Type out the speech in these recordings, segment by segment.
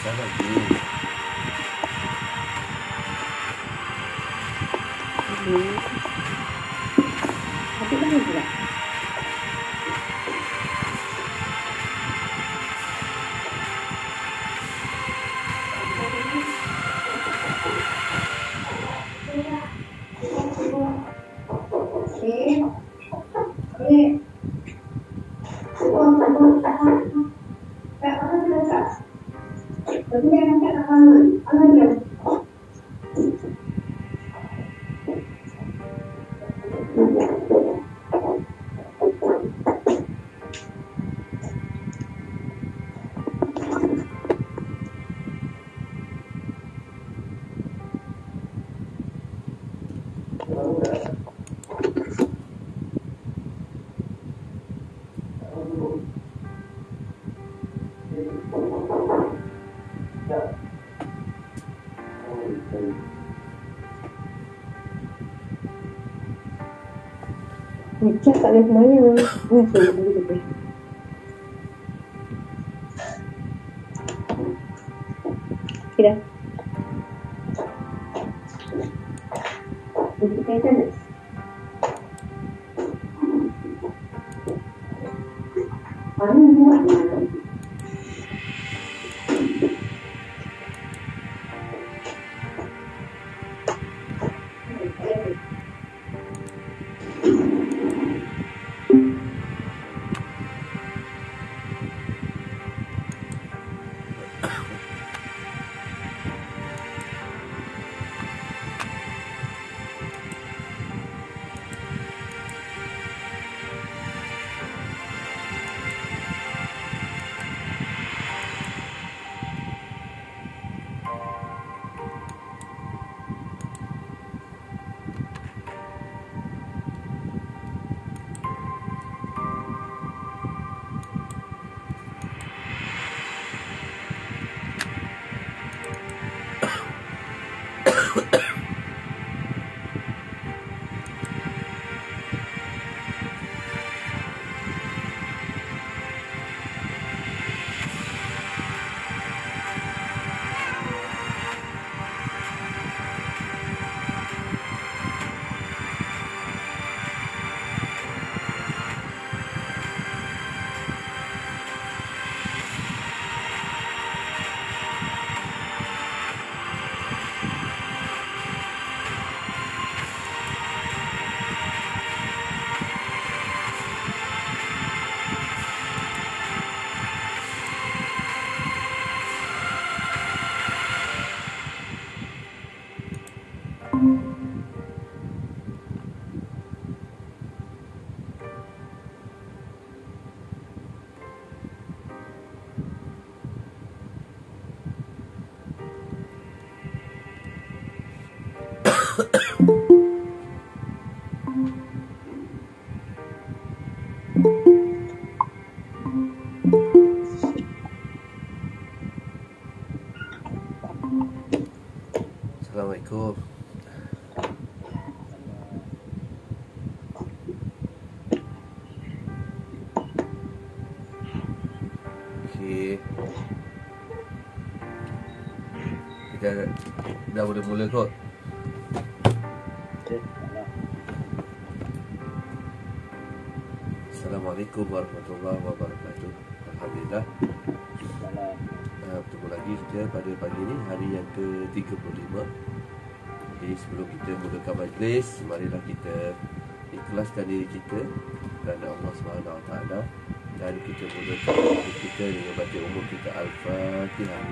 Dah lagi. Tapi kan juga. Cak tak boleh semayang. Tidak. Untuk kaitan tak? Mana buat mana? Assalamualaikum. Okey. Kita dah boleh mula kot. Assalamualaikum warahmatullahi wabarakatuh. Alhamdulillah. Bertemu lagi kita pada pagi ni, hari yang ke-35. Jadi sebelum kita mulakan majlis, marilah kita ikhlaskan diri kita kerana Allah SWT, dan kita mulakan majlis kita dengan baca umum kita Al-Fatihah.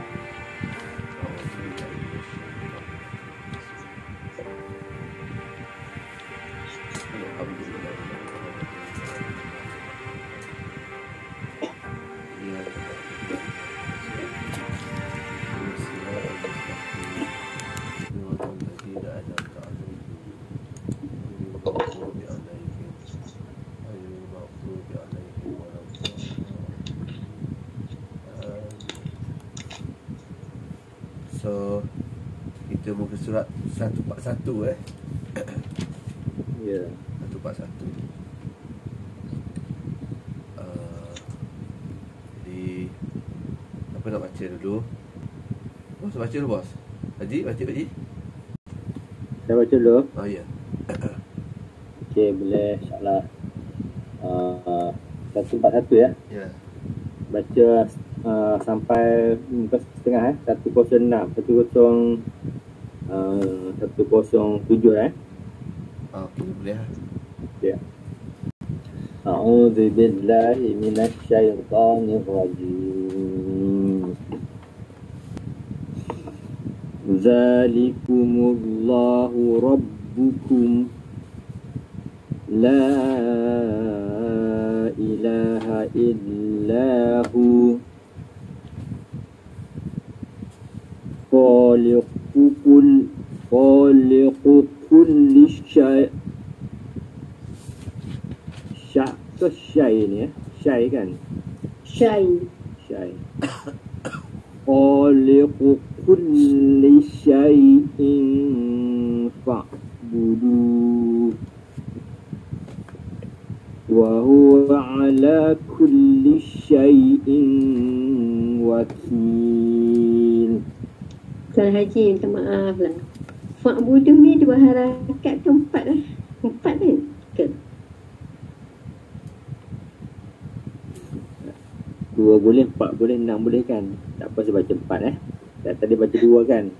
So kita muka surat 141 Ya. 141. Jadi apa nak baca dulu? Bos baca dulu bos. Haji baca Haji. Saya baca dulu. Oh ya. Okey, boleh insyaAllah. 141 ya. Ya. Baca sampai muka setengah 106, 107 Okey boleh. Ya. A'udzu billahi minasy syaithanir rajim. Zalikumullahu rabbukum la ilaha illahu khaliqu kulli syai'. Syai' ke syai' ni ya? Syai' kan? Syai. Khaliqu kulli syai'in fa'buduh wa huwa ala kulli syai'in wakil. Tuan Haji, minta maaf lah. Fa'buduh ni dua harakat ke empat lah? Empat kan? Ke? Dua boleh, empat boleh, enam boleh kan? Tak apa, saya baca empat Dan tadi baca dua kan?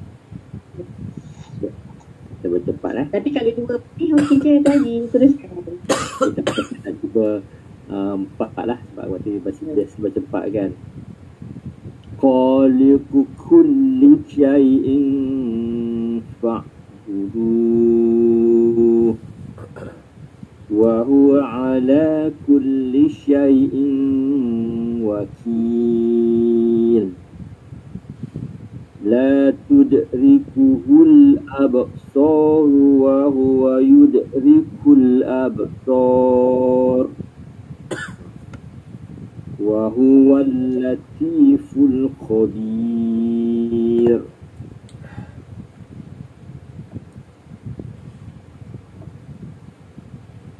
Saya baca empat Tapi kalau dua okey je tadi. Teruskan. Kita cuba empat lah. Sebab waktu biasa baca empat kan? Khaliqu kulli syai'in fa'buduh wa huwa ala kulli syai'in wakil. La tudrikuhul absar wa huwa yudrikul absar wa huwal latiful khabir.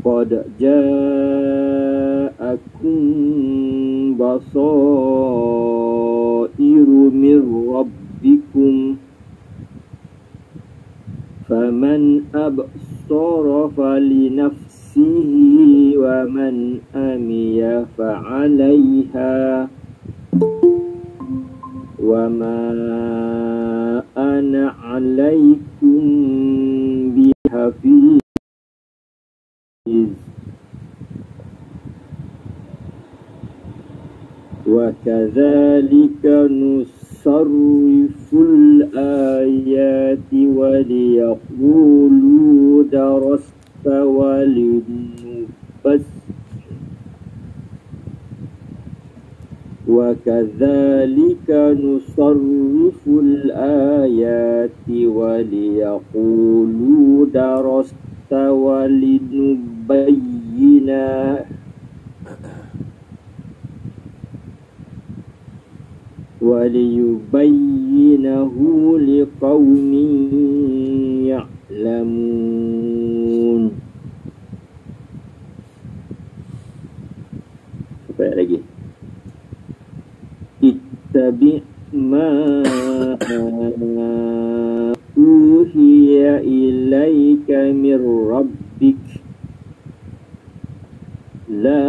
Qad ja'akum basairu min rabbikum faman absara falinafsihi wa man amiya fa'alaiha wa ma ana 'alaikum bihafiz. Wa kadzalika nusarriful ayati wa liyaqulu darasta wa linubas wa kadzalika nusarriful ayati wa liyaqulu darasta wa linubayyina waliyubayyinahu liqaumin ya'lamun. Apa lagi? Ittabi' ma uhiya ilaika mir rabbik la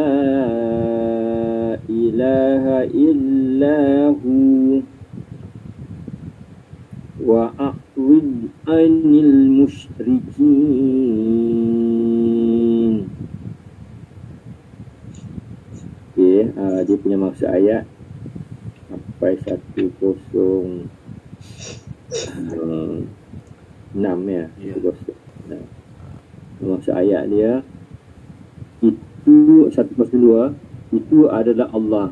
ilaha illahu wa a'rid anil musyrikin. Okey, dia punya maksud ayat sampai 106 ya. 106. Maksud ayat dia itu 102, itu adalah Allah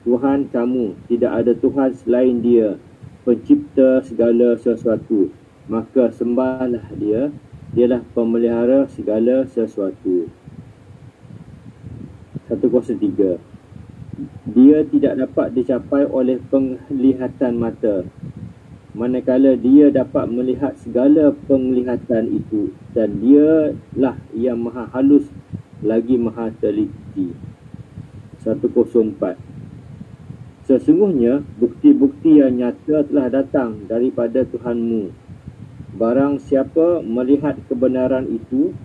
Tuhan kamu, tidak ada Tuhan selain Dia, pencipta segala sesuatu, maka sembahlah Dia, Dialah pemelihara segala sesuatu. 103. Dia tidak dapat dicapai oleh penglihatan mata, manakala Dia dapat melihat segala penglihatan itu, dan Dialah yang maha halus lagi maha teliti. 104. Sesungguhnya bukti-bukti yang nyata telah datang daripada Tuhanmu. Barang siapa melihat kebenaran itu,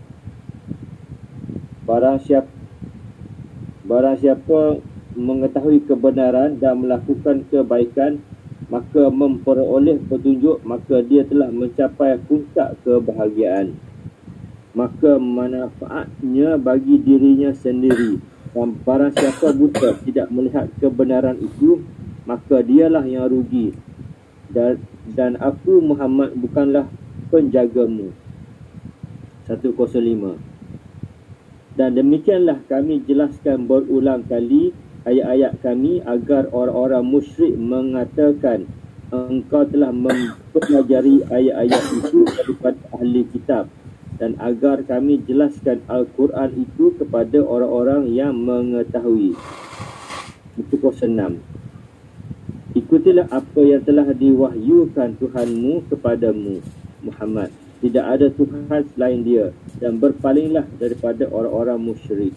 barang siapa mengetahui kebenaran dan melakukan kebaikan, maka memperoleh petunjuk, maka dia telah mencapai puncak kebahagiaan. Maka manfaatnya bagi dirinya sendiri. Dan barang siapa buta tidak melihat kebenaran itu, maka dialah yang rugi. Dan aku Muhammad bukanlah penjagamu. 105. Dan demikianlah kami jelaskan berulang kali ayat-ayat kami agar orang-orang musyrik mengatakan engkau telah mempelajari ayat-ayat itu daripada ahli kitab, dan agar kami jelaskan Al-Quran itu kepada orang-orang yang mengetahui. 106. Ikutilah apa yang telah diwahyukan Tuhanmu kepadamu, Muhammad. Tidak ada Tuhan selain dia, dan berpalinglah daripada orang-orang musyrik.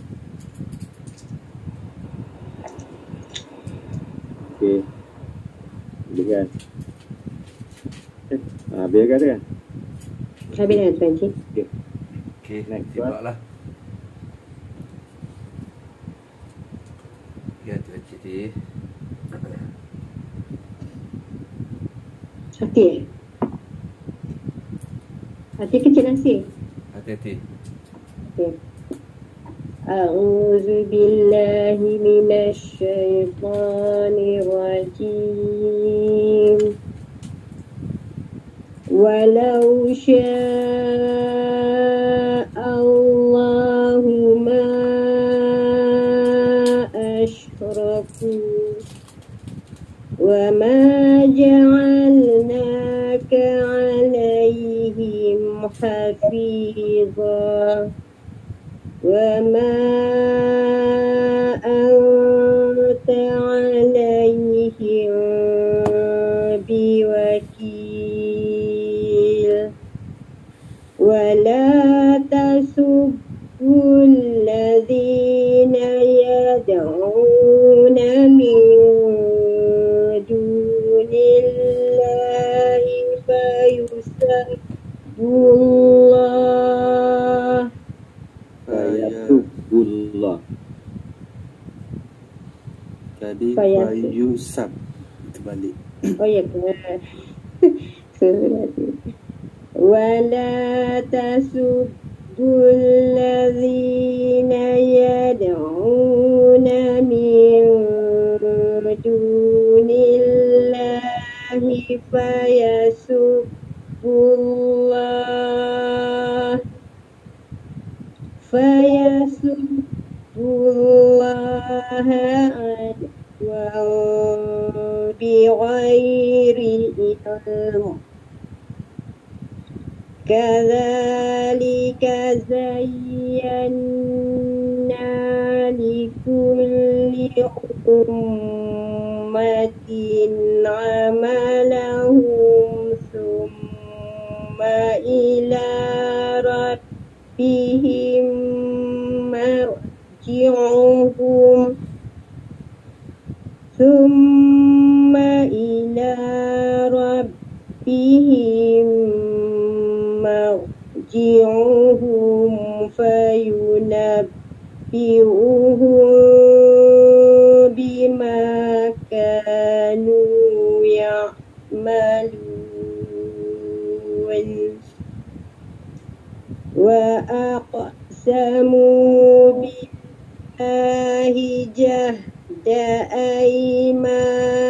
Okey. Biarkan. Biarkan kan? Habis dah Tuan Cik. Okey, Next, siaplah. Ya, Tuan Cik. Hati hati kecil nasi. Hati-hati. Okay. A'udzu billahi minasy syaithanir rajim. Walau syaa Allahu ma asyraku wa ma ja'alnaka 'alaihim hafidha wa ma anta 'alaihim biwakil wa la tasubbul ladzina yad'una min dunillahi fayusabbullah Fayasubbullah. Jadi Fayasub. Fayusab. Itu balik. Oh ya benar. Surah wala tasubbul ladzina yad'una min dunillahi fayasubbullah adwan bighairi ilm. Kadzalika zayyana likulli ummatin amalahum thumma ila rabbihim marji'uhum marji'uhum fayunabbi'uhum bima kanu ya'malun wa aqsamu billahi jahda aymanihim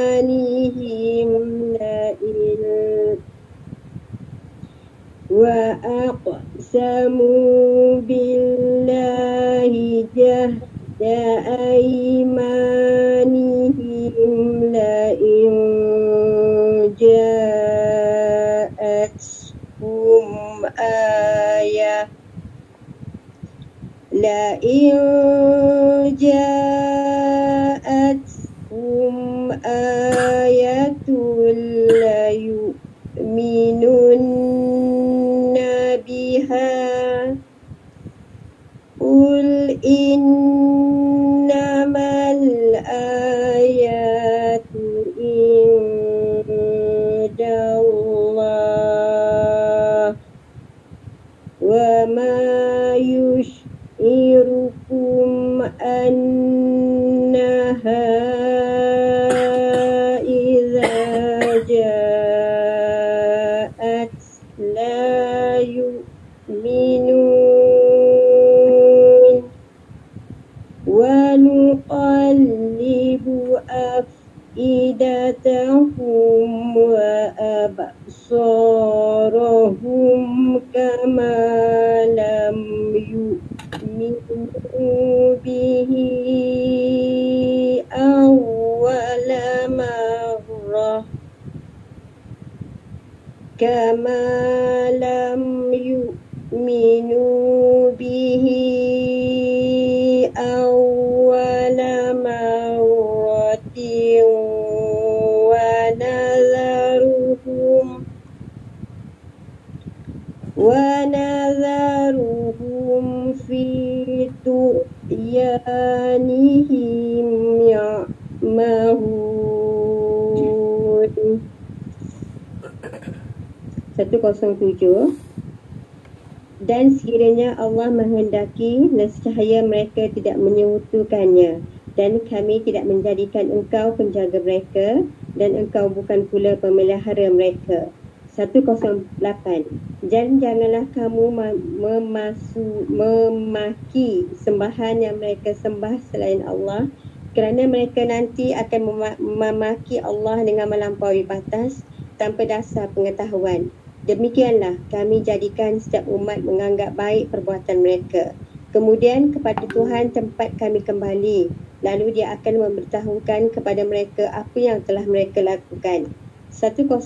وأقسموا بالله جهد أيمانهم لئن جاءتهم آية ليؤمنن بها قل إنما الآيات أفئدتهم وأبصارهم كما لم يؤمنوا به أول مرة ونذرهم في طغيانهم يعمهون. 107. Dan sekiranya Allah menghendaki, nescaya mereka tidak menyekutukannya, dan kami tidak menjadikan engkau penjaga mereka, dan engkau bukan pula pemelihara mereka. 108. Dan janganlah kamu memaki sembahan yang mereka sembah selain Allah, kerana mereka nanti akan memaki Allah dengan melampaui batas tanpa dasar pengetahuan. Demikianlah kami jadikan setiap umat menganggap baik perbuatan mereka. Kemudian kepada Tuhan tempat kami kembali, lalu Dia akan memberitahukan kepada mereka apa yang telah mereka lakukan. 109.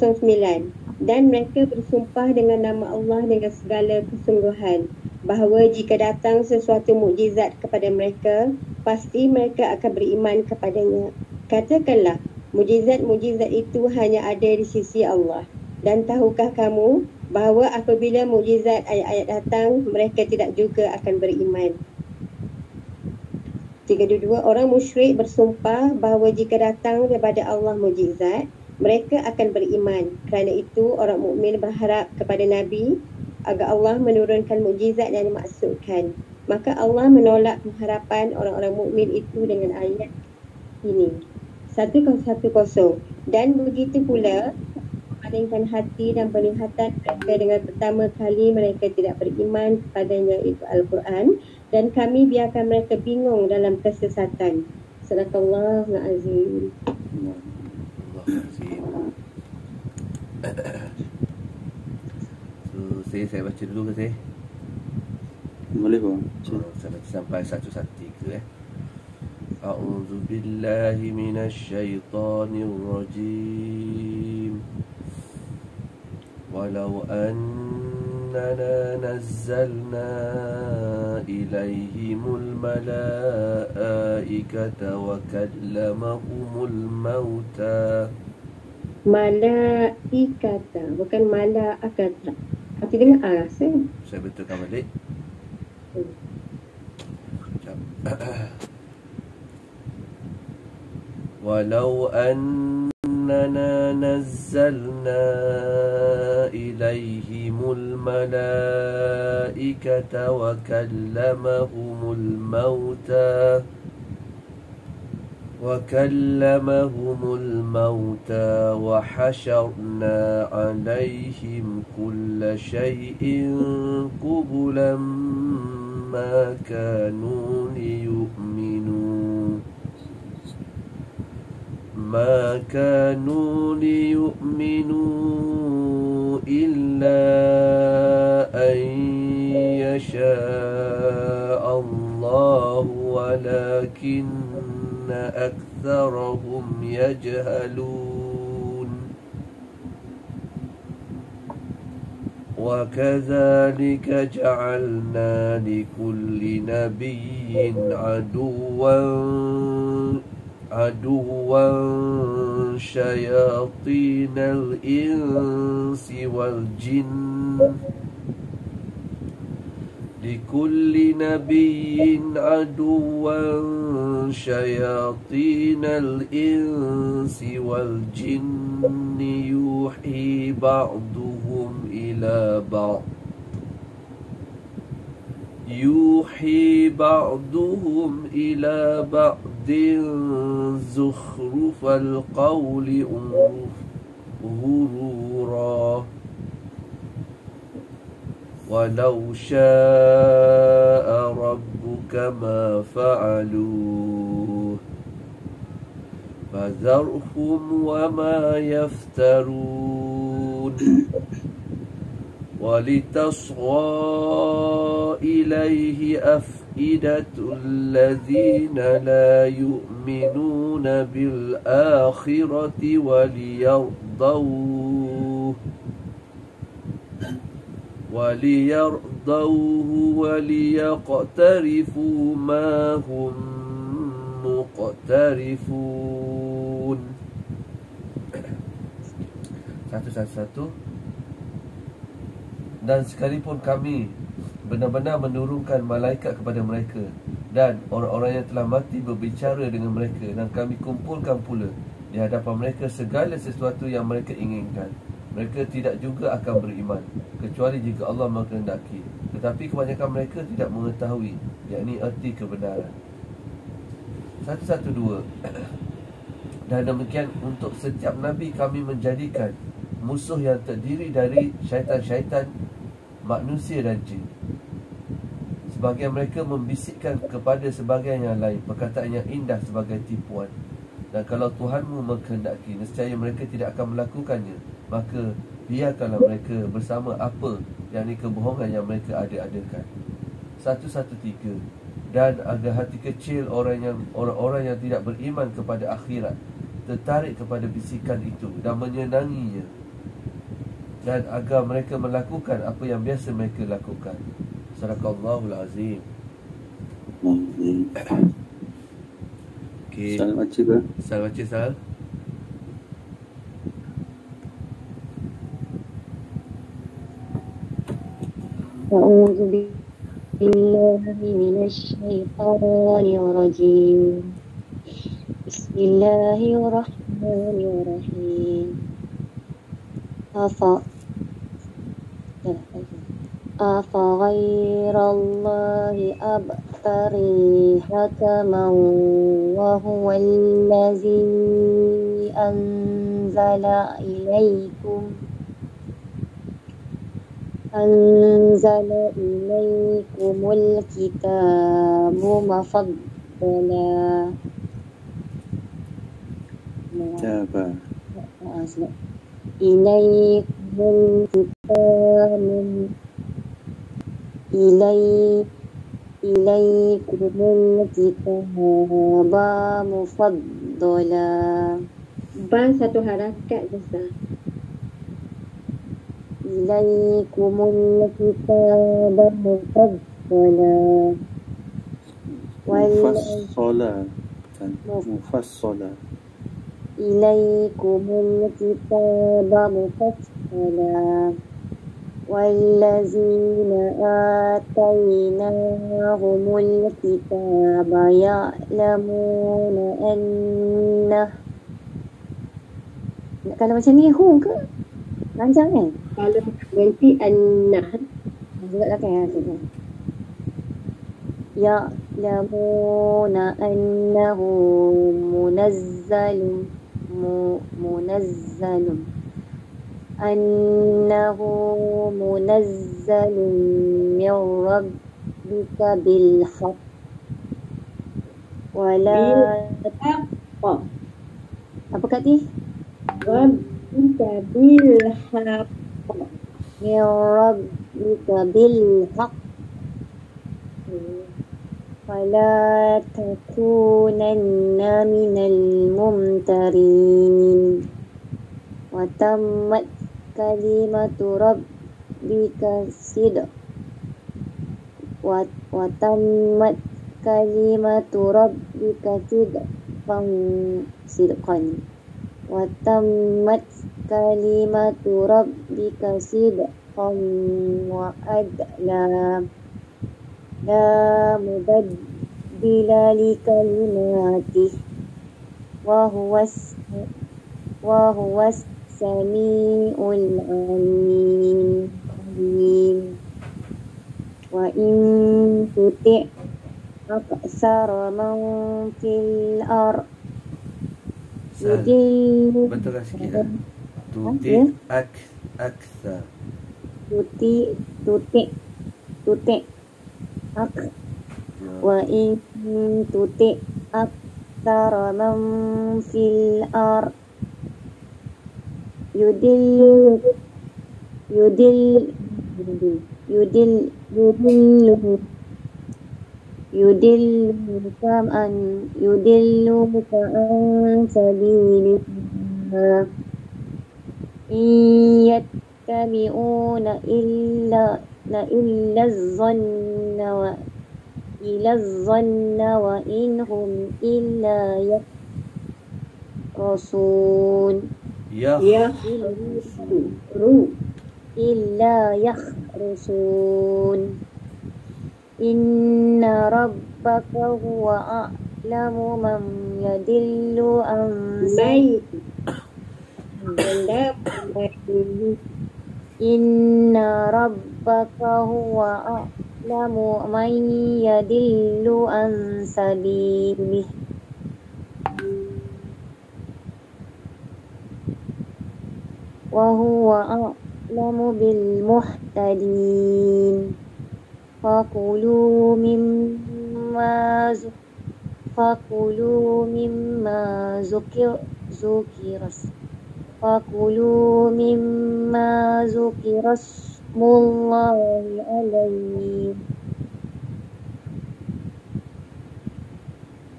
Dan mereka bersumpah dengan nama Allah dengan segala kesungguhan, bahawa jika datang sesuatu mukjizat kepada mereka, pasti mereka akan beriman kepadanya. Katakanlah, mukjizat-mukjizat itu hanya ada di sisi Allah. Dan tahukah kamu bahawa apabila mukjizat ayat-ayat datang, mereka tidak juga akan beriman. 32. Orang musyrik bersumpah bahawa jika datang daripada Allah mukjizat, mereka akan beriman. Kerana itu, orang mukmin berharap kepada Nabi agar Allah menurunkan mukjizat yang dimaksudkan. Maka Allah menolak pengharapan orang-orang mukmin itu dengan ayat ini. 110. Dan begitu pula, memalingkan hati dan penglihatan mereka dengan pertama kali mereka tidak beriman kepadanya, iaitu Al-Quran, dan kami biarkan mereka bingung dalam kesesatan. Sadaqallahul Azim. So, saya baca dulu ke saya? Boleh bang. Saya baca sampai 113 A'udzu billahi minasyaitonir rajim. Walau annana nazzalna ilaihimul malaikata wa kallamahumul mauta. Malaikata, bukan malaakata. Hati dengar A rasa. Saya betulkan balik. Walau annana nazzalna ilaihimul malaikata wa kallamahumul mauta وكلمهم الموتى وحشرنا عليهم كل شيء قبلا ما كانوا ليؤمنوا إلا أن يشاء الله ولكن أكثرهم يجهلون وكذلك جعلنا لكل نبي عدوا شياطين الإنس والجن لكل نبي عدوا شياطين الإنس والجن يوحي بعضهم إلى بعض زخرف القول غرورا ولو شاء ربك ما فعلوه فذرهم وما يفترون ولتصغى إليه أفئدة الذين لا يؤمنون بالآخرة وليرضوه وليقترفوا ما هم muqtarifun. Satu. Dan sekalipun kami benar-benar menurunkan malaikat kepada mereka, dan orang-orang yang telah mati berbicara dengan mereka, dan kami kumpulkan pula di hadapan mereka segala sesuatu yang mereka inginkan, mereka tidak juga akan beriman kecuali jika Allah menghendaki. Tetapi kebanyakan mereka tidak mengetahui, yakni erti kebenaran. 112. Dan demikian untuk setiap Nabi kami menjadikan musuh yang terdiri dari syaitan-syaitan, manusia dan jin. Sebagian mereka membisikkan kepada sebagian yang lain perkataan yang indah sebagai tipuan. Dan kalau Tuhanmu menghendaki, nescaya mereka tidak akan melakukannya, maka biarkanlah mereka bersama apa yakni kebohongan yang mereka ada-adakan. 113. Dan agar hati kecil orang-orang yang tidak beriman kepada akhirat tertarik kepada bisikan itu dan menyenanginya, dan agar mereka melakukan apa yang biasa mereka lakukan. Sadaqallahul azim. Okey. Sal baca ke? Sal baca Sal. A'udzu billahi minasy syaithanir rajim. Bismillahirrahmanirrahim. Afaghairallahi abtari hakaman wa huwa allazi anzala ilaykumul kitabu mufaddala. Ilaykumul kitaba mufaddala. Ba satu harakat je sah. Ilaykumul kitaba mufaddala. Mufassala. Ilaykumul kitaba mufassala. Wallazina atainahumul kitaba ya'lamuna annah. Kalau macam ni ke? Panjang kan? Kalau ganti annah juga lah kan? Ya'lamuna annahu munazzalun min rabbika bil haqq wala apa kata rabbika bil haqq min rabbika bil haqq wala takunanna minal mumtarin wa tammat kalimatu rabbika sidqan wa tammat kalimatu rabbika sidqan wa tammat kalimatu rabbika sidqan wa adla la mubaddila li kalimatihi wa huwas sami'ul alim. Wa in tuti' aksara man fil ard betulkan sikit lah. Tuti' aksa. Tuti' ak. Wa in tuti' أكثر من في الأرض يدلك عن سبيل الله إن يتبعون إلا الظن وإن هم إلا يخرصون إن ربك هو أعلم من يضل عن إن ربك هو أعلم من يضل عن سبيله وهو أعلم بالمهتدين فكلوا مما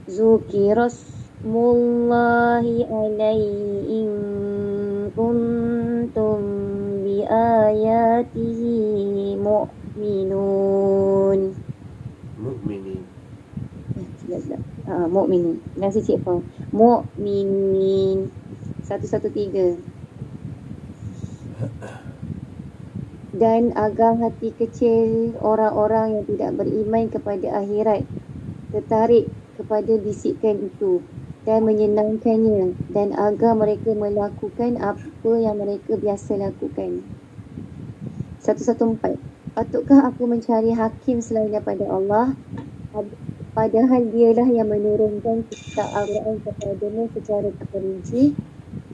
ذكر اسم الله عليه إن كنتم بآياته مؤمنين. Mukminin. Nasi Cik Fah. Mukminin. 113. Dan agar hati kecil orang-orang yang tidak beriman kepada akhirat tertarik kepada bisikan itu dan menyenangkannya, dan agar mereka melakukan apa yang mereka biasa lakukan. 114. Patutkah aku mencari hakim selain daripada Allah, padahal dialah yang menurunkan kitab Al-Quran kepadamu secara terperinci?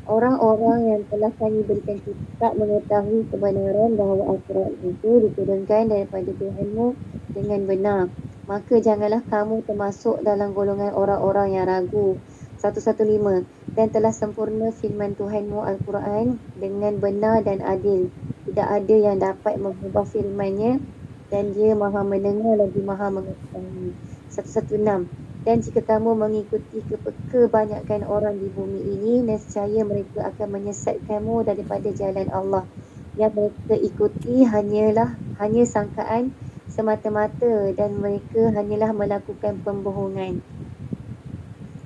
Orang-orang yang telah kami berikan kitab mengetahui kebenaran bahawa Al-Quran itu diturunkan daripada Tuhanmu dengan benar. Maka janganlah kamu termasuk dalam golongan orang-orang yang ragu. 115. Dan telah sempurna firman Tuhanmu Al-Quran dengan benar dan adil. Tidak ada yang dapat mengubah firman-Nya, dan Dia Maha mendengar lagi Maha mengetahui. 116. Dan jika kamu mengikuti kebanyakan orang di bumi ini, nescaya mereka akan menyesatkanmu daripada jalan Allah. Yang mereka ikuti hanya sangkaan semata-mata, dan mereka hanyalah melakukan pembohongan.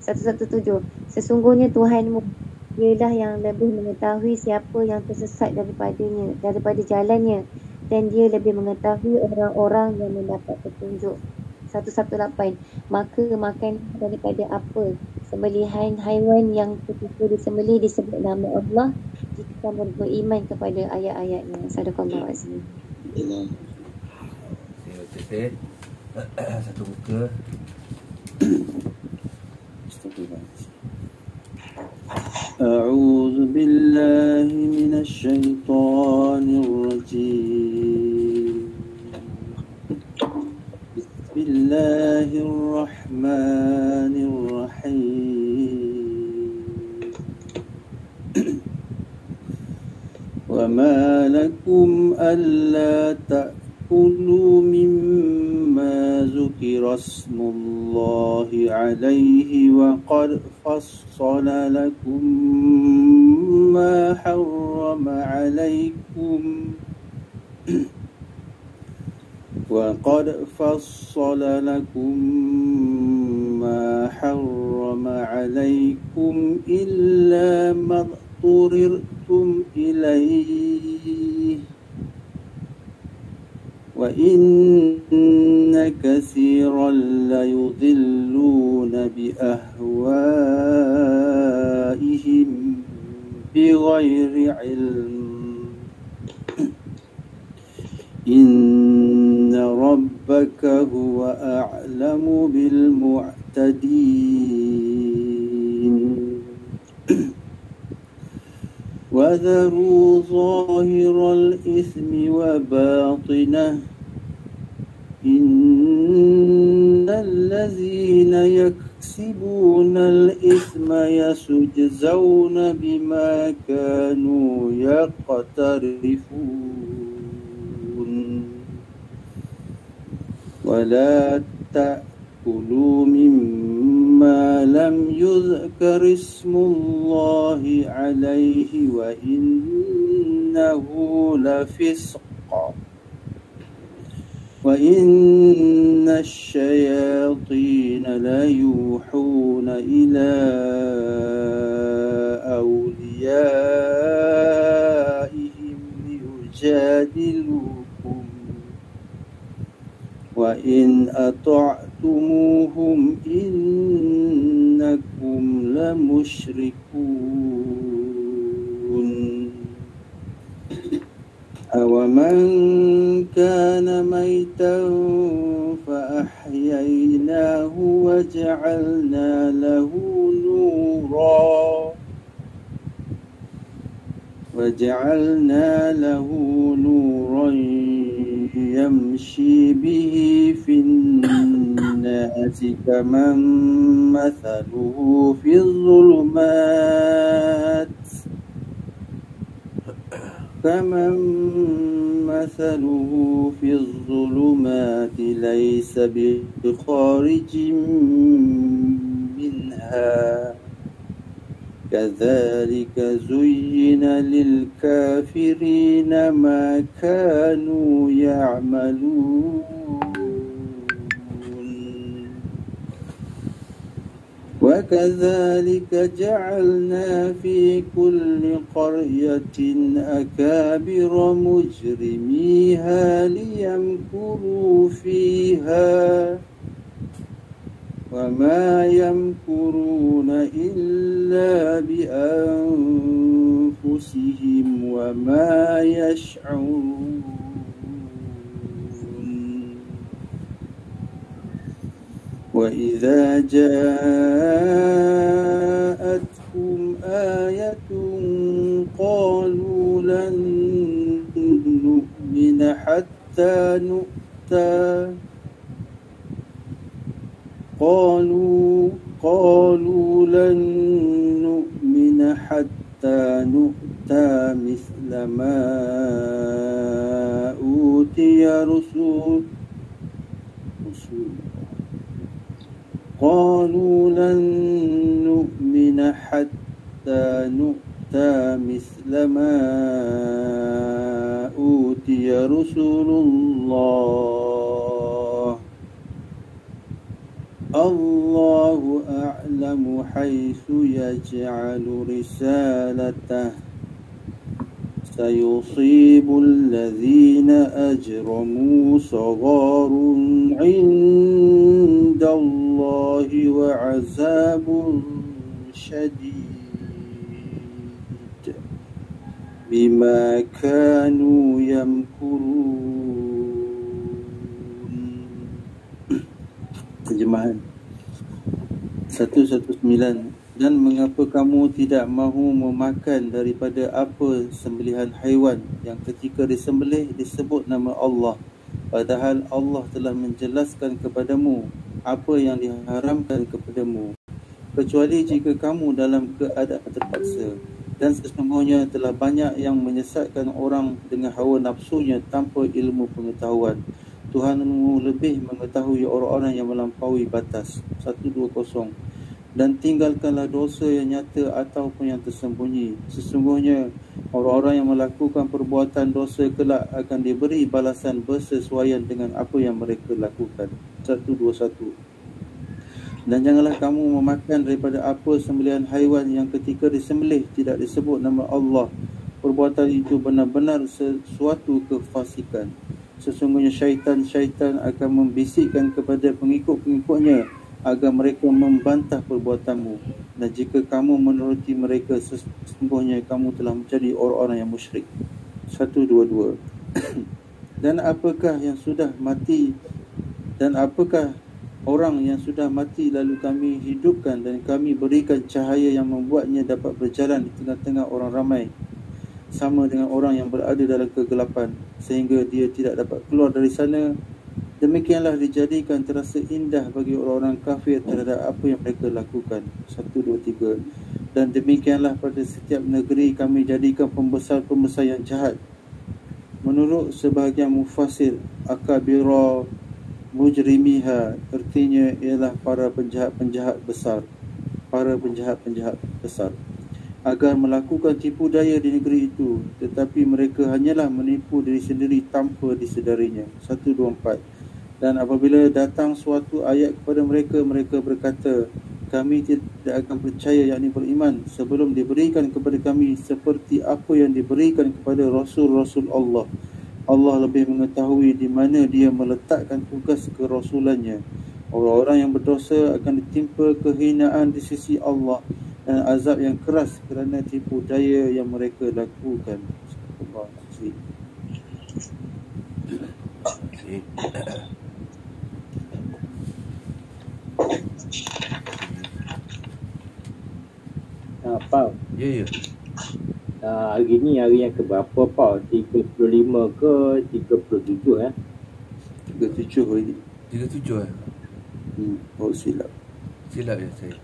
117. Sesungguhnya Tuhanmu Dialah yang lebih mengetahui siapa yang tersesat daripada jalannya, dan Dia lebih mengetahui orang-orang yang mendapat petunjuk. 118. Maka makan daripada apa sembelihan haiwan yang ketika disembelih disebut nama Allah, jika kamu beriman kepada ayat-ayatnya. Sadaqallahu azim. Satu muka. أعوذ بالله من الشيطان الرجيم بسم الله الرحمن الرحيم وما لكم ألا تأكلوا مما ذكر اسم الله عليه وقد فصل لكم ما حرم عليكم إلا ما اضطررتم إليه وإن كثيرا ليضلون بأهوائهم بغير علم إن ربك هو أعلم بالمعتدين وذروا ظاهر الإثم وباطنه إن الذين يكسبون الإثم يجزون بما كانوا يقترفون ولا تأكلوا مما لم يذكر اسم الله عليه وإنه لفسق وإن الشياطين ليوحون إلى أوليائهم ليجادلوكم وإن أطعتموهم إنكم لمشركون أومن كان ميتا فأحييناه وجعلنا له نورا يمشي به في الناس كمن مثله في الظلمات ليس بخارج منها كذلك زين للكافرين ما كانوا يعملون وكذلك جعلنا في كل قرية أكابر مجرميها ليمكروا فيها وما يمكرون إلا بأنفسهم وما يشعرون وإذا جاءتهم آية قالوا لن نؤمن حتى نؤتى مثل ما أوتي قالوا لن نؤمن حتى نؤتى مثل ما أوتي رسل الله أعلم حيث يجعل رسالته سيصيب الذين أجرموا صغار عند الله وعذاب شديد بما كانوا يمكرون. Terjemahan 119. Dan mengapa kamu tidak mahu memakan daripada apa sembelihan haiwan yang ketika disembelih disebut nama Allah, padahal Allah telah menjelaskan kepadamu apa yang diharamkan kepadamu, kecuali jika kamu dalam keadaan terpaksa. Dan sesungguhnya telah banyak yang menyesatkan orang dengan hawa nafsunya tanpa ilmu pengetahuan. Tuhanmu lebih mengetahui orang-orang yang melampaui batas. 120. Dan tinggalkanlah dosa yang nyata ataupun yang tersembunyi. Sesungguhnya orang-orang yang melakukan perbuatan dosa kelak akan diberi balasan bersesuaian dengan apa yang mereka lakukan. 121. Dan janganlah kamu memakan daripada apa sembelihan haiwan yang ketika disembelih tidak disebut nama Allah. Perbuatan itu benar-benar sesuatu kefasikan. Sesungguhnya syaitan akan membisikkan kepada pengikut-pengikutnya agar mereka membantah perbuatanmu, dan jika kamu menuruti mereka, sesungguhnya kamu telah menjadi orang-orang yang musyrik. 122. Dan apakah orang yang sudah mati lalu kami hidupkan dan kami berikan cahaya yang membuatnya dapat berjalan di tengah-tengah orang ramai, sama dengan orang yang berada dalam kegelapan, sehingga dia tidak dapat keluar dari sana Demikianlah dijadikan terasa indah bagi orang-orang kafir terhadap apa yang mereka lakukan. 1, 2, 3. Dan demikianlah pada setiap negeri kami jadikan pembesar-pembesar yang jahat. Menurut sebahagian mufassir, akabira mujrimiha, artinya ialah para penjahat-penjahat besar, agar melakukan tipu daya di negeri itu, tetapi mereka hanyalah menipu diri sendiri tanpa disedarinya. 1, 2, 4. Dan apabila datang suatu ayat kepada mereka, mereka berkata, kami tidak akan percaya, yakni beriman, sebelum diberikan kepada kami seperti apa yang diberikan kepada Rasul-Rasul Allah. Allah lebih mengetahui di mana dia meletakkan tugas kerasulannya. Orang-orang yang berdosa akan ditimpa kehinaan di sisi Allah dan azab yang keras kerana tipu daya yang mereka lakukan. Pau. Ya. Hari ni hari yang keberapa Pau? 35 ke 37 eh? 37 hari ni. 37 Oh silap. Silap ya saya.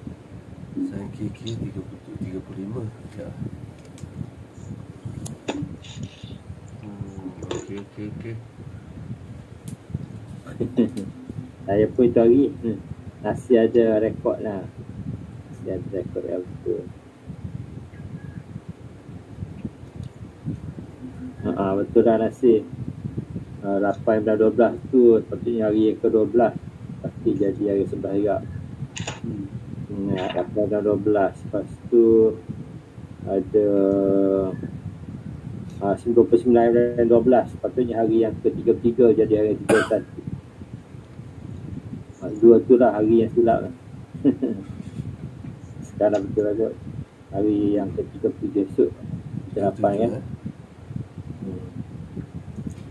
Saya kira 35. Ya. Okey. Saya pun itu hari masih ada rekod lah. Masih ada rekod yang betul. Betul dah Nasir. 8/12 tu sepatutnya hari yang ke-12, pasti jadi hari sembahyang. 8/12. Lepas tu ada 29/12, sepatutnya hari yang ke-33 jadi hari 31. Dua tu lah hari yang silap lah. Sekarang betul lah kot. Hari yang ke-33 esok 8 kan.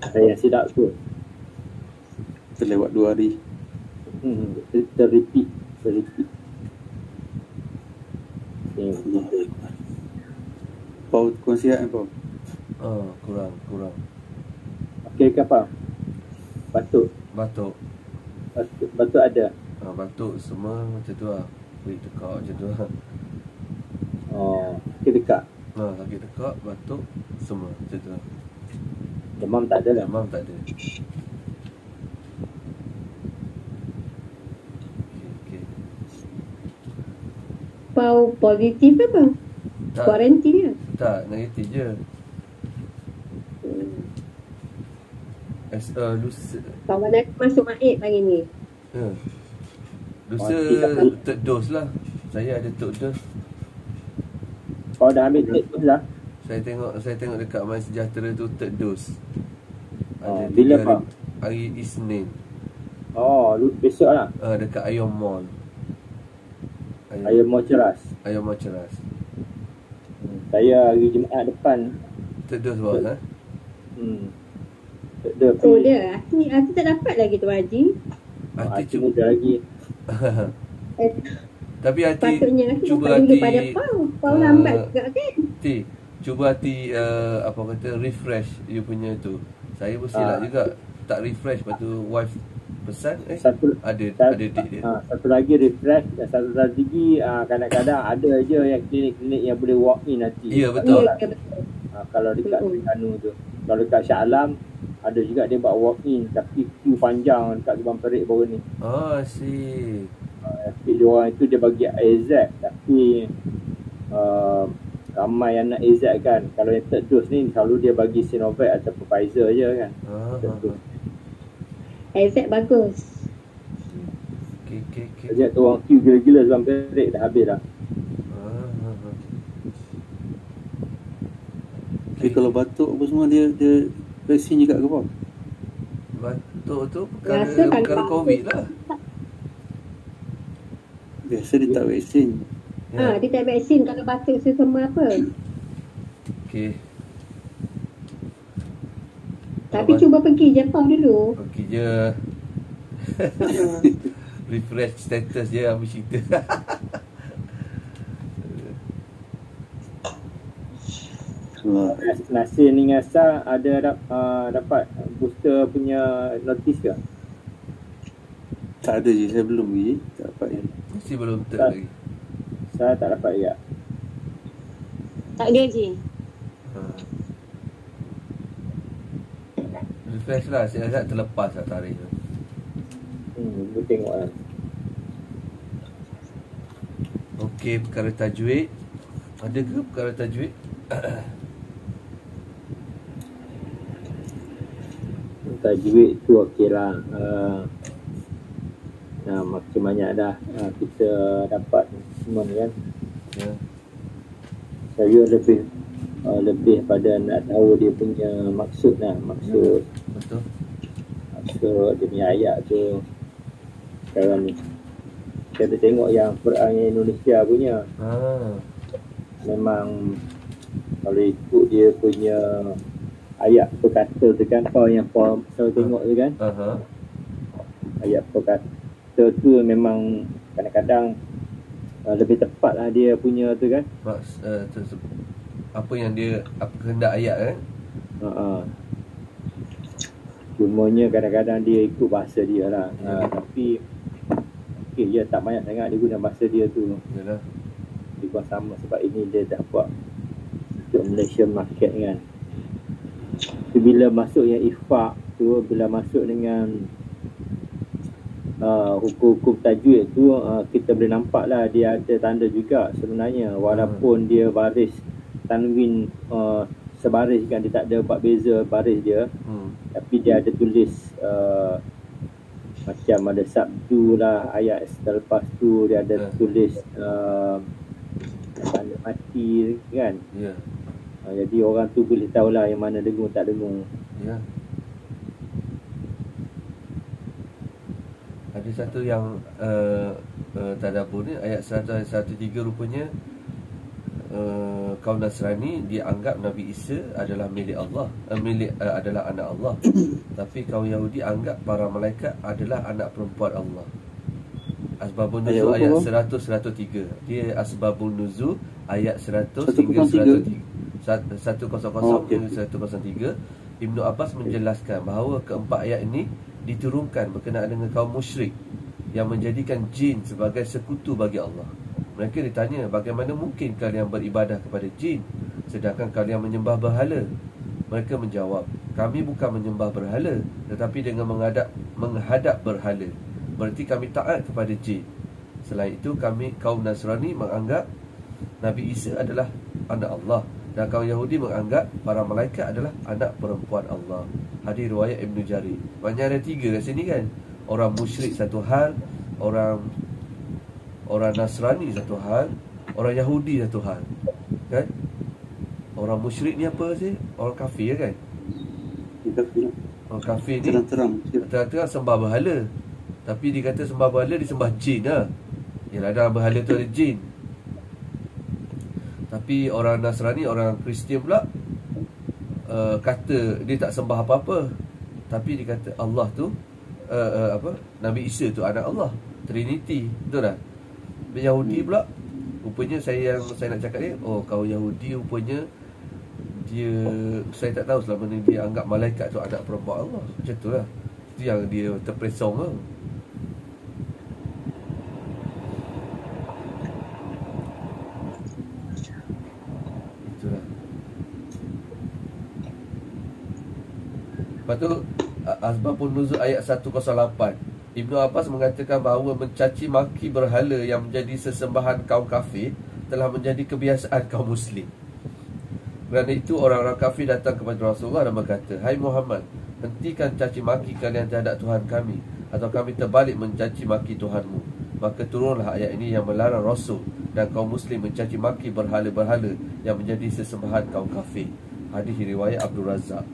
Saya yang silap tu terlewat 2 hari. Terrepeat. Pau kongsian Pau. Kurang. Okey ke apa? Batuk ada. Batuk semua macam tu lah. Perih tekak macam tu lah. Sakit dekat. Sakit tekak, batuk semua macam tu lah. Demam tak ada lah. Demam tak ada. Okey. Pau positif apa? Kuarantin ke? Tak, negatif je. Lusa. Kawan aku masuk Maid hari ni. Lusa third dose lah. Saya ada third dose. Kau dah ambil third dose lah? Saya tengok dekat My Sejahtera tu third dose. Ada bila Pak? Hari Isnin. Besok lah. Dekat Ayom Mall. Ayom Mall Ceras. Saya hari Jumaat depan. Third dose bawah lah. Oh dia, Hati tak dapat lagi tu Haji. Hati cuba lagi. Tapi Hati patutnya Hati cuba dapat dulu Hati pada Pau lambat juga kan. Hati cuba Hati apa kata refresh you punya tu. Saya pun silap juga tak refresh, lepas tu wife pesan ada date dia. Satu lagi refresh dan satu lagi kadang-kadang ada je yang klinik-klinik yang boleh walk in nanti. Ya betul. Kalau dekat Terengganu tu. Kalau dekat Shah Alam ada juga dia buat walk in tapi queue panjang dekat Gebang Perik baru ni. Asyik. Tapi dia orang itu dia bagi AZ tapi ramai yang nak AZ kan. Kalau yang third dose ni selalu dia bagi Sinovac atau Pfizer je kan. AZ bagus. Okay. AZ tu orang queue gila-gila Gebang Perik dah habis dah. Tapi kalau batuk apa semua dia vaksin juga ke apa? Batuk tu perkara COVID lah. Biasa dia tak vaksin. Dia tak vaksin kalau batuk sesama apa. Okey. Tapi cuba pergi Jepang dulu. Pergi je. Refresh status je habis cerita. Nasir ni Ngasa ada dapat booster punya notis ke? Tak ada je, saya belum lagi. Tak dapat je. Masih belum ter Tak. lagi. Saya tak dapat ya. Tak ada je. Ha. Refresh lah. Saya rasa terlepas lah tarik tu. Aku tengok lah. Okey, perkara tajwid. Ada ke perkara tajwid? Tajwid tu okey lah. Makin banyak dah kita dapat semua ni kan. Ya. Saya lebih pada nak tahu dia punya maksud lah. Maksud Betul. dia punya ayat tu. Sekarang ni kita tengok yang Quran Indonesia punya, Ha. memang kalau ikut dia punya ayat per kata tu kan, kau yang kau selalu tengok tu kan, Aha. ayat per kata tu memang kadang-kadang lebih tepat lah dia punya tu kan. Apa yang dia, apa kehendak ayat kan? Cumanya kadang-kadang dia ikut bahasa dia lah. Tapi dia tak banyak sangat dia guna bahasa dia tu. Yalah. Dia buat sama sebab ini dia dah buat untuk Malaysia market kan. Tapi bila masuk yang ifak tu, bila masuk dengan hukum-hukum tajwid tu, kita boleh nampak lah dia ada tanda juga sebenarnya. Walaupun dia baris tanwin sebaris kan, dia tak ada buat beza baris dia. Tapi dia ada tulis macam ada sabdu lah, ayat selepas tu dia ada tulis tanda mati kan. Ya. Jadi orang tu boleh tahulah yang mana dengung tak dengung. Ya. Ada satu yang tadabbur ni ayat 103 rupanya kaum Nasrani dia anggap Nabi Isa adalah milik Allah, adalah anak Allah. Tapi kaum Yahudi anggap para malaikat adalah anak perempuan Allah. Asbabun Nuzul ayat 100-103. Dia Asbabun Nuzul ayat 100 hingga 103. 100 hingga 103. Ibnu Abbas menjelaskan bahawa keempat ayat ini diturunkan berkenaan dengan kaum musyrik yang menjadikan jin sebagai sekutu bagi Allah. Mereka ditanya, bagaimana mungkin kalian beribadah kepada jin sedangkan kalian menyembah berhala? Mereka menjawab, kami bukan menyembah berhala, tetapi dengan menghadap berhala. Berarti kami taat kepada jin. Selain itu, kaum Nasrani menganggap Nabi Isa adalah anak Allah, dan kaum Yahudi menganggap para malaikat adalah anak perempuan Allah. Hadis riwayat Ibnu Jarir. Banyak ada 3 kat sini kan. Orang musyrik satu hal, orang Nasrani satu hal, orang Yahudi satu hal. Kan? Orang musyrik ni apa sih? Orang kafir kan? Orang kafir ni terang-terang sembah berhala. Tapi dia kata sembah berhala, dia sembah jin lah. Yalah, dalam berhala tu ada jin. Tapi orang Nasrani, orang Kristian pula kata dia tak sembah apa-apa, tapi dia kata Allah tu Nabi Isa tu anak Allah, Trinity. Betul tak? Yahudi pula rupanya saya nak cakap ni, kaum Yahudi rupanya dia, saya tak tahu selama ni dia anggap malaikat tu anak perempuan Allah. Macam tu lah. Itu yang dia terpesong lah. Itulah. Lepas tu Asbabun Nuzul ayat 108. Ibnu Abbas mengatakan bahawa mencaci maki berhala yang menjadi sesembahan kaum kafir telah menjadi kebiasaan kaum muslim. Kerana itu orang-orang kafir datang kepada Rasulullah dan berkata, hai Muhammad, hentikan caci maki kalian terhadap Tuhan kami, atau kami terbalik mencaci maki Tuhanmu. Maka turunlah ayat ini yang melarang Rasul dan kaum muslim mencaci maki berhala-berhala yang menjadi sesembahan kaum kafir. Hadis riwayat Abdul Razak.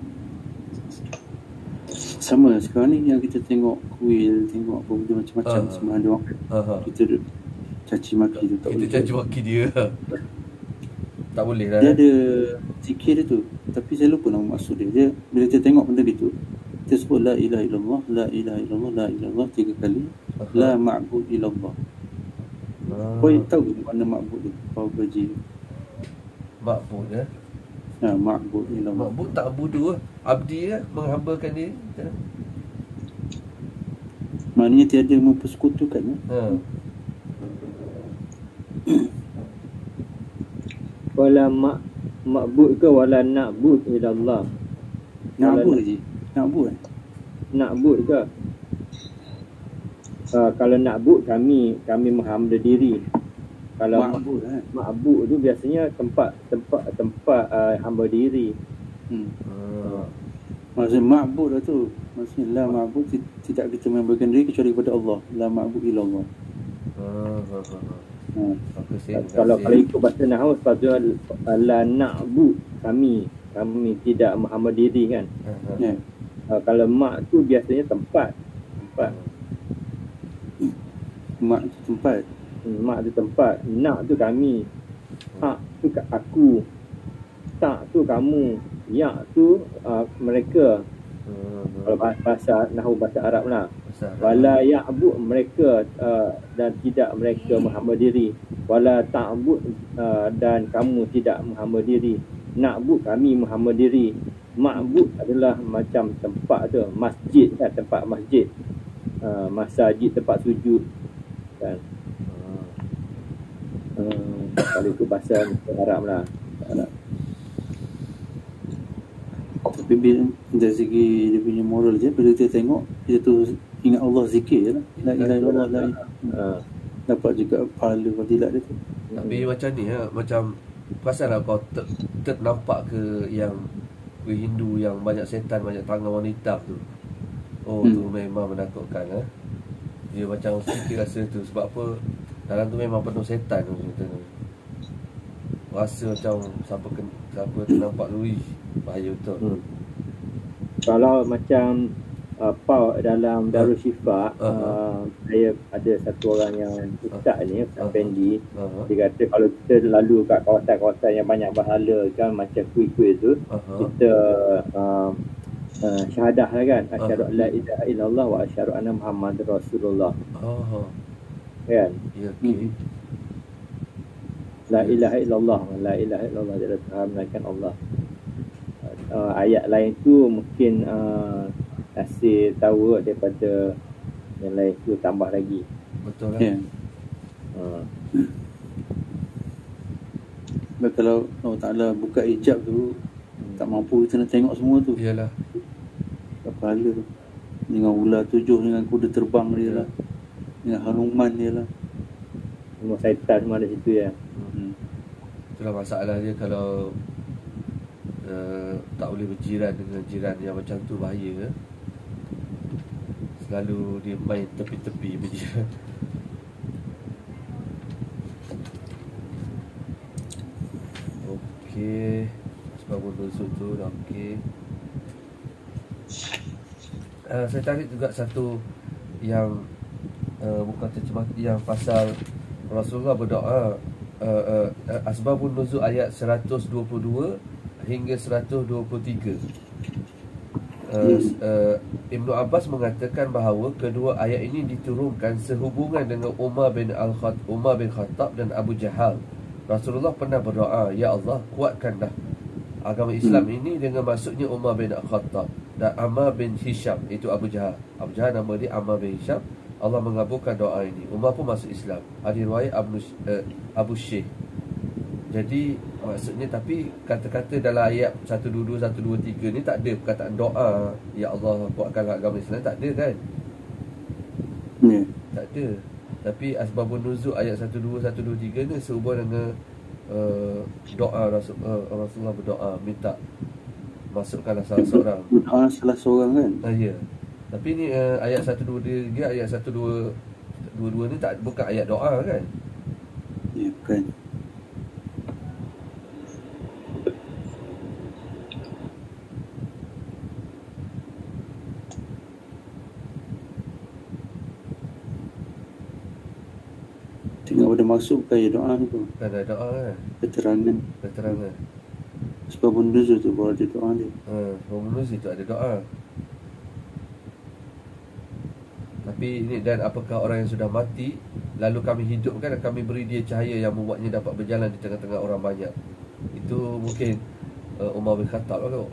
Sama sekarang ni yang kita tengok kuil, tengok apa benda macam-macam semua ada orang. Kita caci maki tu tak kita boleh. caci maki dia. Tak boleh lah. Dia ada zikir dia tu, tapi saya lupa nama maksud dia. Dia bila kita tengok benda gitu, kita sebut la ilaha illallah, la ilaha illallah, la ilaha illallah 3 kali. La ma'bud illallah. Kau tahu mana ma'bud tu? Kau gaji Ma'bud ma'bud illallah. Ma'bud tak abudu lah. Abdi lah, menghambakan dia. Maknanya tiada mempersekutukan. Wala ma'bud ke wala na'bud ilallah. Na'bud je. Na'bud. Na'bud ke? Kalau na'bud kami menghamba diri. Kalau Ma'bud ma'bud tu biasanya tempat hamba diri. Maksudnya ma'bud lah tu. Maksudnya la ma'bud, tidak kita memberikan diri kecuali kepada Allah. La ma'bud ilallah. Kalau ikut bahasa nahwu sepatutnya la na'bud, kami tidak menghamba diri kan. Kalau mak tu biasanya tempat. Mak tu tempat. Mak tu tempat, nak tu kami, hak tu aku, tak tu kamu, ya tu mereka. Kalau bahasa nahwu bahasa Arab lah. Wala ya'bud mereka dan tidak mereka menghamba diri. Wala ta'bud dan kamu tidak menghamba diri. Na'bud kami menghamba diri. Ma'bud adalah macam tempat tu, masjid kan, tempat masjid. Masajid tempat sujud kan. Kalau itu bahasa Arab lah. Tapi dari segi dia punya moral je, bila kita tengok, kita tu ingat Allah, zikir je lah. La ilaha illallah, la ilaha. Dapat juga pahala fadilat dia tu. Tapi macam ni macam pasal lah kau ternampak ke yang Hindu yang banyak setan, banyak tangan warna hitam tu. Tu memang menakutkan. Dia macam sikit rasa tu. Sebab apa? Dalam tu memang penuh setan tu. Rasa macam siapa ternampak tu, bahaya betul. Kalau macam Pau dalam Darul Syifa, saya ada satu orang yang ustaz ni, Ustaz Fendi. Dia kata kalau kita lalu kat kawasan-kawasan yang banyak berhala kan, macam kuih-kuih tu, kita syahadah lah kan, asyhadu an la ilaha illallah wa asyhadu anna Muhammadar Rasulullah. Kan? Ya, okey. La ilaha illallah, la ilaha illallah, tidak Tuhan melainkan Allah. Ayat lain tu mungkin kasih tahu daripada yang lain tu, tambah lagi. Betul kan? Kalau Allah Ta'ala buka hijab tu, tak mampu kita nak tengok semua tu. Iyalah. Kepala tu dengan ular 7, dengan kuda terbang dia lah, dengan hanuman dia lah. Semua syaitan semua ada situ ya. Itulah masalah dia. Kalau tak boleh berjiran dengan jiran yang macam tu, bahaya. Selalu dia main tepi-tepi berjiran. Okey, sebab nuzul tu dah okey. Saya tarik juga satu yang bukan terjemah, yang pasal Rasulullah berdoa, asbabun nuzul ayat 122 hingga 123. Ibnu Abbas mengatakan bahawa kedua ayat ini diturunkan sehubungan dengan Umar bin Khattab dan Abu Jahal. Rasulullah pernah berdoa, ya Allah, kuatkanlah agama Islam ini, dengan maksudnya Umar bin Khattab dan Ammar bin Hisham, itu Abu Jahal. Abu Jahal nama dia Ammar bin Hisham. Allah mengabulkan doa ini. Umar pun masuk Islam. Ada riwayat Abu Syekh. Jadi maksudnya, tapi kata-kata dalam ayat 122, 123 ni tak ada perkataan doa, ya Allah kuatkanlah agama Islam, tak ada kan? Tak ada. Tapi asbabun nuzul ayat 122, 123 ni sehubungan dengan doa Rasulullah berdoa, minta masukkanlah salah seorang. Doa salah seorang kan? Ya. Tapi ni ayat 123, ayat 122 ni tak, bukan ayat doa kan? Ya, bukan. Tengok pada maksud bukan doa ni pun. Bukan ada doa kan? Keterangan. Sebab benda tu baru ada doa dia. Sebab itu ada doa. Tapi ini, dan apakah orang yang sudah mati lalu kami hidupkan dan kami beri dia cahaya yang membuatnya dapat berjalan di tengah-tengah orang banyak. Itu mungkin Umar bin Khattab lah kot.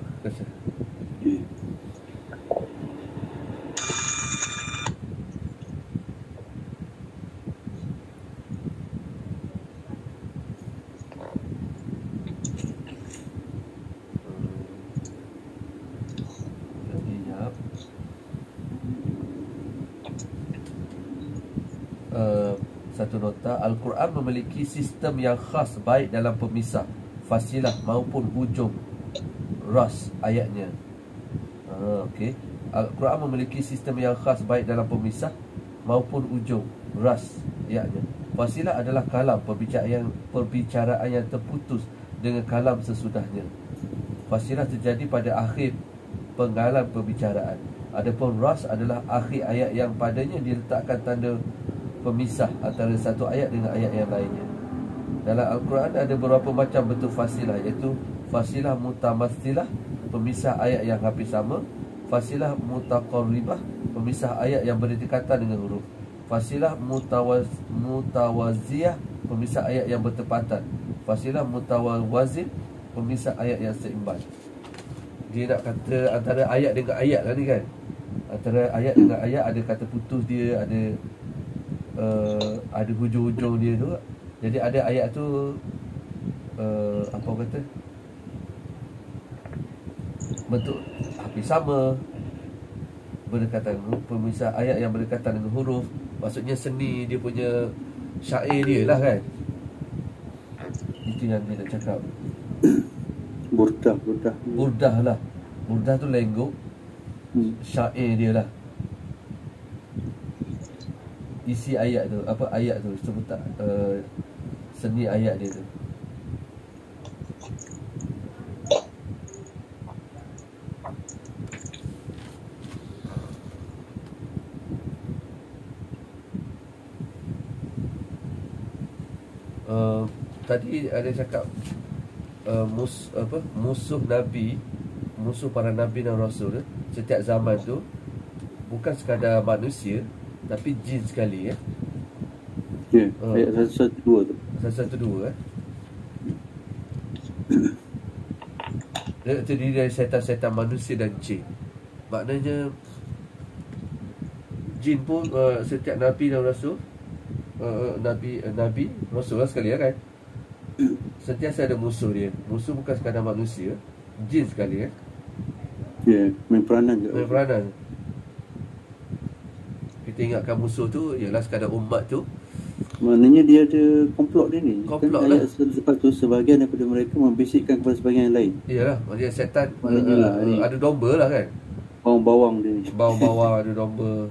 satu nota, Al-Quran memiliki sistem yang khas baik dalam pemisah, fasilah maupun hujung ras ayatnya. Okey. Al-Quran memiliki sistem yang khas baik dalam pemisah maupun ujung ras ayatnya. Fasilah adalah kalam, perbicaraan yang terputus dengan kalam sesudahnya. Fasilah terjadi pada akhir penggalan perbicaraan. Adapun ras adalah akhir ayat yang padanya diletakkan tanda pemisah antara satu ayat dengan ayat yang lainnya. Dalam Al-Quran ada beberapa macam bentuk fasilah, iaitu fasilah mutamatsilah, pemisah ayat yang hampir sama; fasilah mutaqarribah, pemisah ayat yang berdekatan dengan huruf; fasilah mutawaziyah, pemisah ayat yang bertepatan; fasilah mutawazin, pemisah ayat yang seimbang. Dia nak kata antara ayat dengan ayat lah ni kan. Antara ayat dengan ayat ada kata putus dia, ada hujung-hujung dia tu. Jadi ada ayat tu apa orang kata, bentuk hampir sama, berdekatan, pemisah ayat yang berdekatan dengan huruf. Maksudnya seni dia punya, syair dia lah kan. Itu yang dia nak cakap. Burdah lah. Burdah tu lenggok, syair dia lah. Isi ayat tu, apa ayat tu sebut tak, seni ayat dia tu. Tadi ada cakap musuh Nabi, musuh para Nabi dan Rasul setiap zaman tu bukan sekadar manusia, tapi jin sekali ya. Ya, ayat 112 tu. 112 Dia terdiri dari setan-setan manusia dan jin. Maknanya jin pun setiap Nabi dan Rasul, Nabi Rasul lah sekali ya kan, sentiasa ada musuh dia. Musuh bukan sekadar manusia, jin sekali ya. Ya, main peranan je. Main peranan. Kita ingatkan musuh tu ialah sekadar umat tu. Maknanya dia ada komplot dia ni. Komplot kan lah. Ayat lepas tu sebahagian daripada mereka membisikkan kepada sebahagian yang lain. Iyalah, maksudnya setan Maknanya ada domba lah kan. Bawang-bawang dia ni. Bawang-bawang ada domba.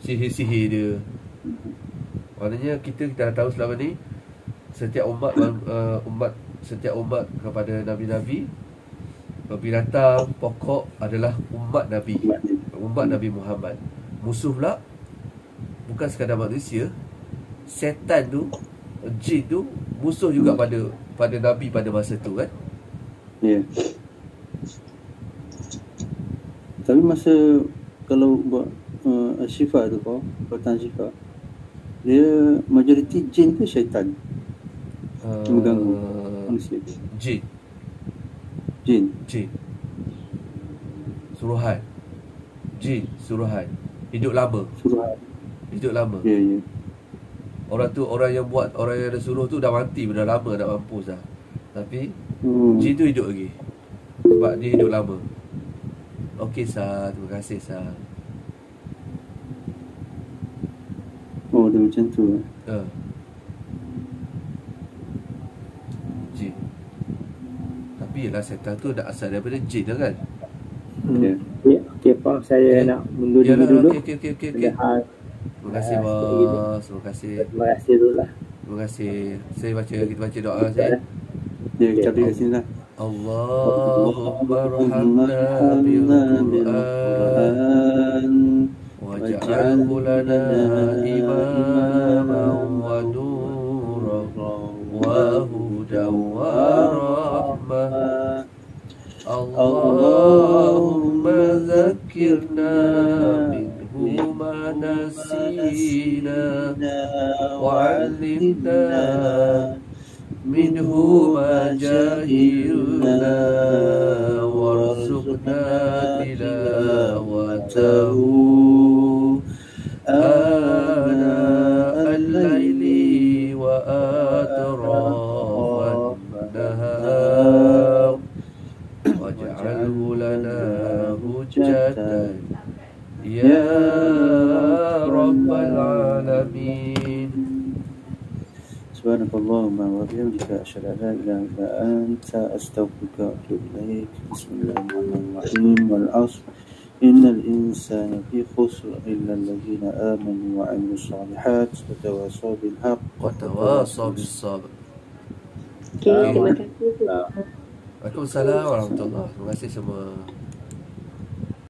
Sihir-sihir dia. Maknanya kita dah tahu selama ni setiap umat kepada nabi-nabi, binatang pokok adalah umat Nabi, umat Nabi Muhammad. Musuh pula bukan sekadar manusia, setan tu, jin tu musuh juga pada Nabi pada masa tu kan. Ya. Tapi masa kalau buat syifa tu kau, pertanyaan syifa, dia majoriti jin ke syaitan? Mengganggu manusia. Jin. Suruhan. Jin, suruhan. Hidup lama. Ya. Orang tu, orang yang ada suruh tu dah mati, dah lama, dah mampus dah. Tapi jin tu hidup lagi sebab dia hidup lama. Okey Sah, terima kasih Sah. Oh, dia macam tu. Jin. Tapi ialah setan tu dah asal daripada jin lah kan. Okey Pak, saya nak mundur dulu. Okey. Terima kasih bos. Terima kasih dulu lah. Terima kasih. Kita baca doa saya. Ya, kita beri kat sini lah. Allahumma rahamna bil-Quran waj'alhu lana imaman wa nuran wa hudan wa rahmah. Allahumma zakkirna minhu ma nasina wa 'allimna minhu ma jahilna warzuqna tilawatahu ana al-laili wa atrafan nahar waj'alhu lana hujjatan ya rabbal alamin. Subhanakallahumma wa bihamdika asyhadu an la ilaha illa anta astaghfiruka wa atubu ilaik. Bismillahirrahmanirrahim. Wal 'ashr innal insana fi khusr illa alladhina amanu wa 'amilus shalihat wa tawasaw bil haqq wa tawasaw bis sabr. Okey, terima kasih. Waalaikumsalam warahmatullahi wabarakatuh. Terima kasih semua.